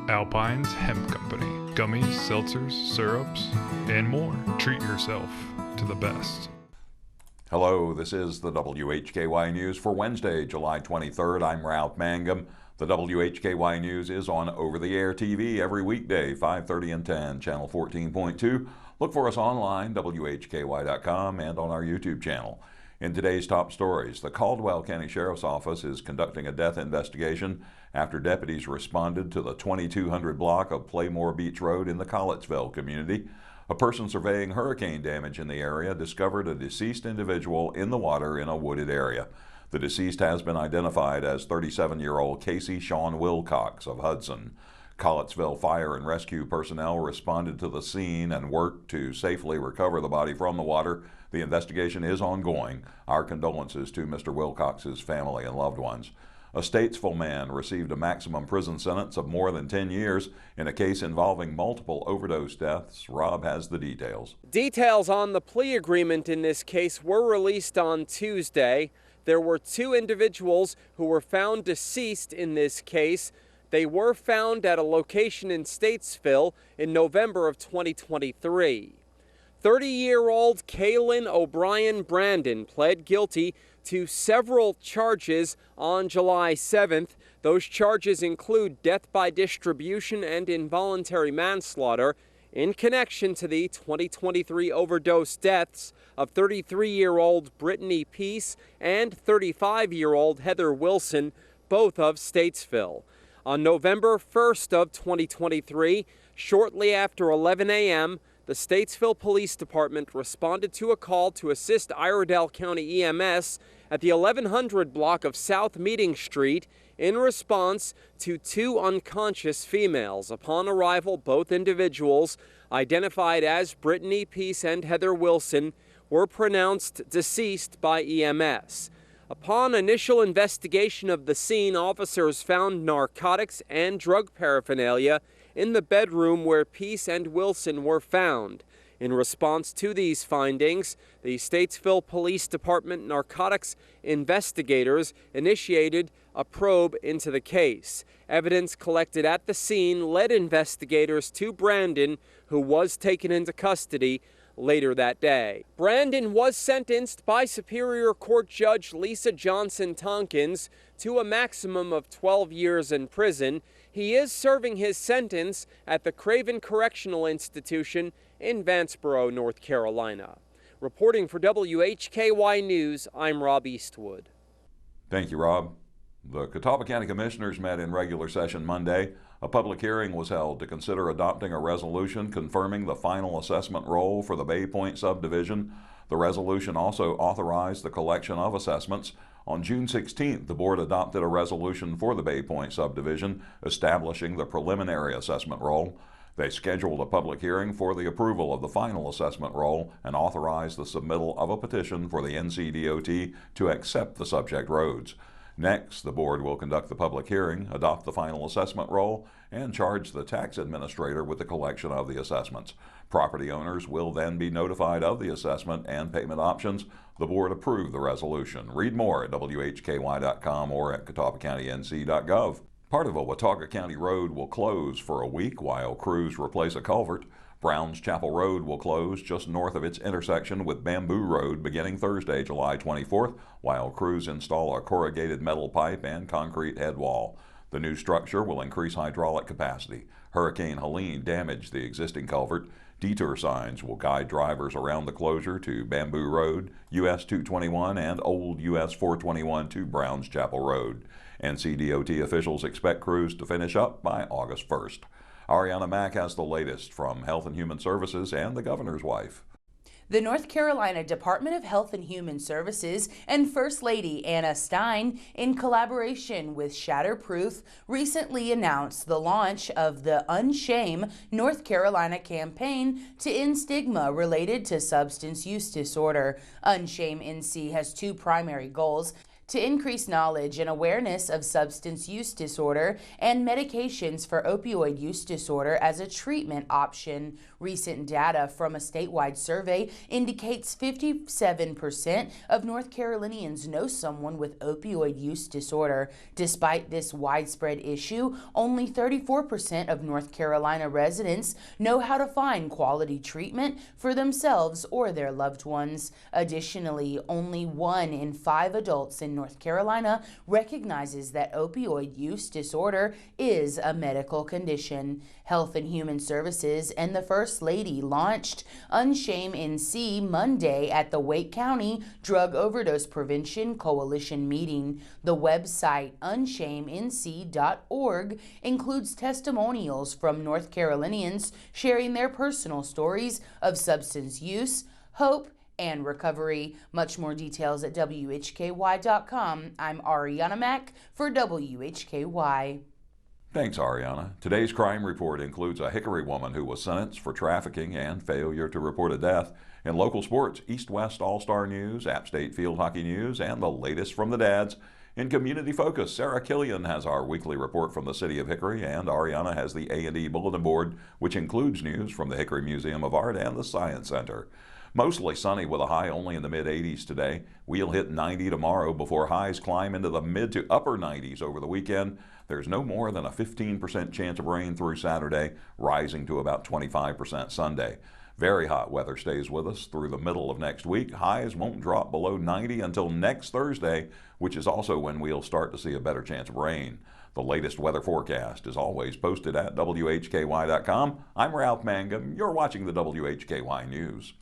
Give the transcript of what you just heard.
Alpine's Hemp Company. Gummies, seltzers, syrups, and more. Treat yourself to the best. Hello, this is the WHKY News for Wednesday, July 23rd. I'm Ralph Mangum. The WHKY News is on over-the-air TV every weekday, 5:30 and 10, channel 14.2. Look for us online, WHKY.com, and on our YouTube channel. In today's top stories, the Caldwell County Sheriff's Office is conducting a death investigation after deputies responded to the 2200 block of Playmore Beach Road in the Collettsville community. A person surveying hurricane damage in the area discovered a deceased individual in the water in a wooded area. The deceased has been identified as 37-year-old Casey Shaun Wilcox of Hudson. Collettsville Fire and Rescue personnel responded to the scene and worked to safely recover the body from the water. The investigation is ongoing. Our condolences to Mr. Wilcox's family and loved ones. A Statesville man received a maximum prison sentence of more than 10 years in a case involving multiple overdose deaths. Rob has the details. Details on the plea agreement in this case were released on Tuesday. There were two individuals who were found deceased in this case. They were found at a location in Statesville in November of 2023. 30-year-old Kaylin O'Brien Brandon pled guilty to several charges on July 7th. Those charges include death by distribution and involuntary manslaughter in connection to the 2023 overdose deaths of 33-year-old Brittany Peace and 35-year-old Heather Wilson, both of Statesville. On November 1st of 2023, shortly after 11 a.m., the Statesville Police Department responded to a call to assist Iredell County EMS at the 1100 block of South Meeting Street in response to two unconscious females. Upon arrival, both individuals, identified as Brittany Peace and Heather Wilson, were pronounced deceased by EMS. Upon initial investigation of the scene, officers found narcotics and drug paraphernalia in the bedroom where Peace and Wilson were found. In response to these findings, the Statesville Police Department narcotics investigators initiated a probe into the case. Evidence collected at the scene led investigators to Brandon, who was taken into custody later that day. Brandon was sentenced by Superior Court Judge Lisa Johnson Tompkins to a maximum of 12 years in prison. He is serving his sentence at the Craven Correctional Institution in Vanceboro, North Carolina. Reporting for WHKY News, I'm Rob Eastwood. Thank you, Rob. The Catawba County Commissioners met in regular session Monday. A public hearing was held to consider adopting a resolution confirming the final assessment roll for the Bay Point subdivision. The resolution also authorized the collection of assessments. On June 16th, the board adopted a resolution for the Bay Point subdivision establishing the preliminary assessment roll. They scheduled a public hearing for the approval of the final assessment roll and authorized the submittal of a petition for the NCDOT to accept the subject roads. Next, the board will conduct the public hearing, adopt the final assessment roll, and charge the tax administrator with the collection of the assessments. Property owners will then be notified of the assessment and payment options. The board approved the resolution. Read more at WHKY.com or at CatawbaCountyNC.gov. Part of a Watauga County road will close for a week while crews replace a culvert. Browns Chapel Road will close just north of its intersection with Bamboo Road beginning Thursday, July 24th, while crews install a corrugated metal pipe and concrete head wall. The new structure will increase hydraulic capacity. Hurricane Helene damaged the existing culvert. Detour signs will guide drivers around the closure to Bamboo Road, US 221, and Old US 421 to Browns Chapel Road. NCDOT officials expect crews to finish up by August 1st. Arianna Mack has the latest from Health and Human Services and the governor's wife. The North Carolina Department of Health and Human Services and First Lady Anna Stein, in collaboration with Shatterproof, recently announced the launch of the Unshame North Carolina campaign to end stigma related to substance use disorder. Unshame NC has two primary goals: to increase knowledge and awareness of substance use disorder and medications for opioid use disorder as a treatment option. Recent data from a statewide survey indicates 57% of North Carolinians know someone with opioid use disorder. Despite this widespread issue, only 34% of North Carolina residents know how to find quality treatment for themselves or their loved ones. Additionally, only 1 in 5 adults in North Carolina recognizes that opioid use disorder is a medical condition. Health and Human Services and the First Lady launched Unshame NC Monday at the Watauga County Drug Overdose Prevention Coalition meeting. The website unshamenc.org includes testimonials from North Carolinians sharing their personal stories of substance use, hope, and recovery. Much more details at WHKY.com. I'm Arianna Mack for WHKY. Thanks, Arianna. Today's crime report includes a Hickory woman who was sentenced for trafficking and failure to report a death. In local sports, East-West All-Star News, App State Field Hockey News, and the latest from the dads. In Community Focus, Sarah Killian has our weekly report from the city of Hickory, and Arianna has the A&E Bulletin Board, which includes news from the Hickory Museum of Art and the Science Center. Mostly sunny with a high only in the mid-80s today. We'll hit 90 tomorrow before highs climb into the mid to upper 90s over the weekend. There's no more than a 15% chance of rain through Saturday, rising to about 25% Sunday. Very hot weather stays with us through the middle of next week. Highs won't drop below 90 until next Thursday, which is also when we'll start to see a better chance of rain. The latest weather forecast is always posted at WHKY.com. I'm Ralph Mangum. You're watching the WHKY News.